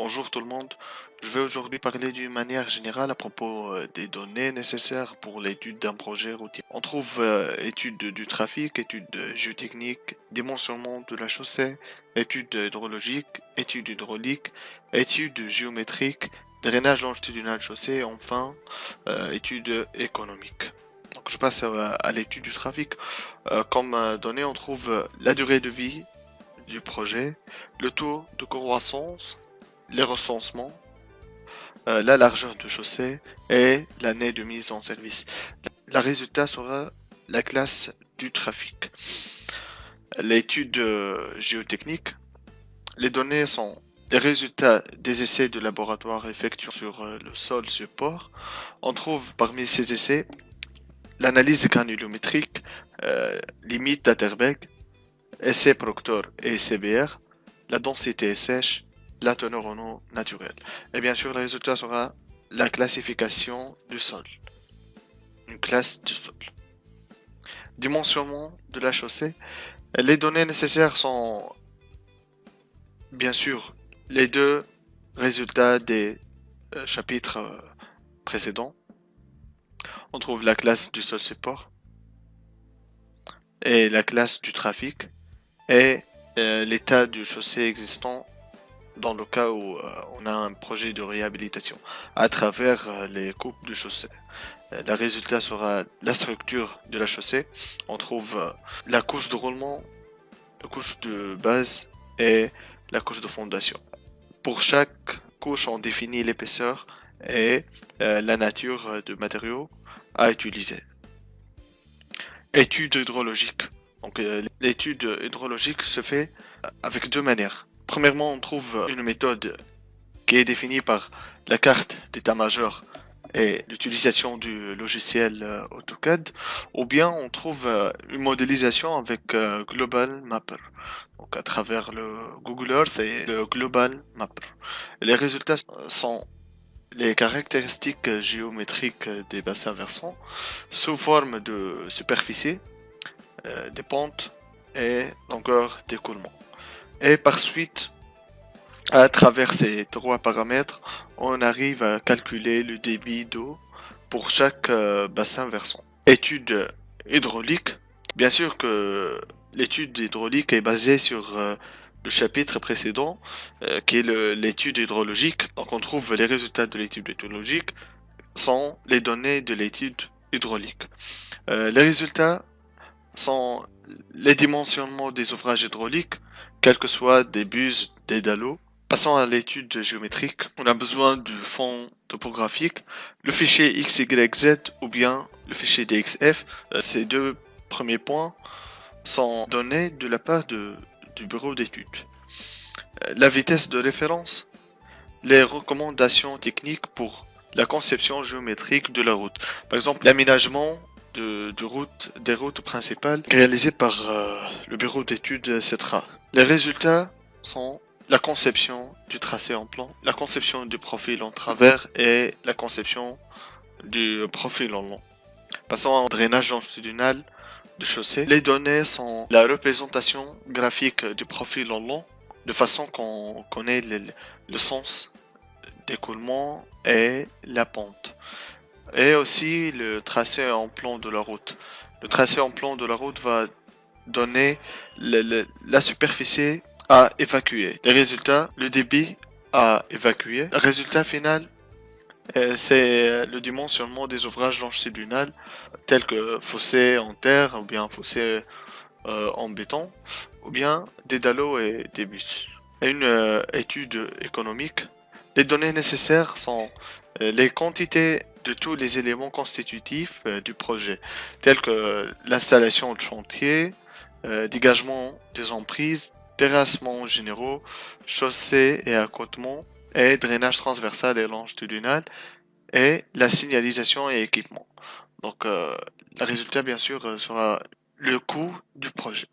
Bonjour tout le monde. Je vais aujourd'hui parler d'une manière générale à propos des données nécessaires pour l'étude d'un projet routier. On trouve étude du trafic, étude géotechnique, dimensionnement de la chaussée, étude hydrologique, étude hydraulique, étude géométrique, drainage longitudinal chaussée et enfin étude économique. Donc je passe à l'étude du trafic. Comme données, on trouve la durée de vie du projet, le taux de croissance, les recensements, la largeur de chaussée et l'année de mise en service. Le résultat sera la classe du trafic. L'étude géotechnique, les données sont les résultats des essais de laboratoire effectués sur le sol support. On trouve parmi ces essais l'analyse granulométrique, limite d'Atterberg, essai Proctor et CBR, la densité sèche, la teneur en eau naturelle. Et bien sûr, le résultat sera la classification du sol. Une classe du sol. Dimensionnement de la chaussée. Les données nécessaires sont bien sûr les deux résultats des chapitres précédents. On trouve la classe du sol support et la classe du trafic et l'état du chaussée existant dans le cas où on a un projet de réhabilitation à travers les coupes de chaussée. Le résultat sera la structure de la chaussée. On trouve la couche de roulement, la couche de base et la couche de fondation. Pour chaque couche, on définit l'épaisseur et la nature de matériaux à utiliser. Étude hydrologique. Donc, l'étude hydrologique se fait avec deux manières. Premièrement, on trouve une méthode qui est définie par la carte d'état-major et l'utilisation du logiciel AutoCAD, ou bien on trouve une modélisation avec Global Mapper, donc à travers le Google Earth et le Global Mapper. Les résultats sont les caractéristiques géométriques des bassins versants sous forme de superficie, des pentes et longueur d'écoulement. Et par suite, à travers ces trois paramètres, on arrive à calculer le débit d'eau pour chaque bassin versant. Étude hydraulique. Bien sûr que l'étude hydraulique est basée sur le chapitre précédent, qui est l'étude hydrologique. Donc on trouve les résultats de l'étude hydrologique sont les données de l'étude hydraulique. Les résultats sont les dimensionnements des ouvrages hydrauliques, quels que soient des buses, des dallots. Passons à l'étude géométrique. On a besoin du fond topographique, le fichier XYZ ou bien le fichier DXF. Ces deux premiers points sont donnés de la part du bureau d'études. La vitesse de référence, les recommandations techniques pour la conception géométrique de la route. Par exemple, l'aménagement des routes principales réalisées par le bureau d'études CETRA. Les résultats sont la conception du tracé en plan, la conception du profil en travers et la conception du profil en long. Passons au drainage longitudinal de chaussée. Les données sont la représentation graphique du profil en long, de façon qu'on connaît le sens d'écoulement et la pente. Et aussi le tracé en plan de la route. Le tracé en plan de la route va donner la superficie à évacuer. Les résultats, le débit à évacuer. Le résultat final, c'est le dimensionnement des ouvrages longitudinaux tels que fossés en terre ou bien fossés en béton ou bien des dallots et des bus. Et une étude économique. Les données nécessaires sont les quantités de tous les éléments constitutifs du projet, tels que l'installation de chantier, dégagement des emprises, terrassements généraux, chaussées et accotements, et drainage transversal et longitudinal, et la signalisation et équipement. Donc, le résultat, bien sûr, sera le coût du projet.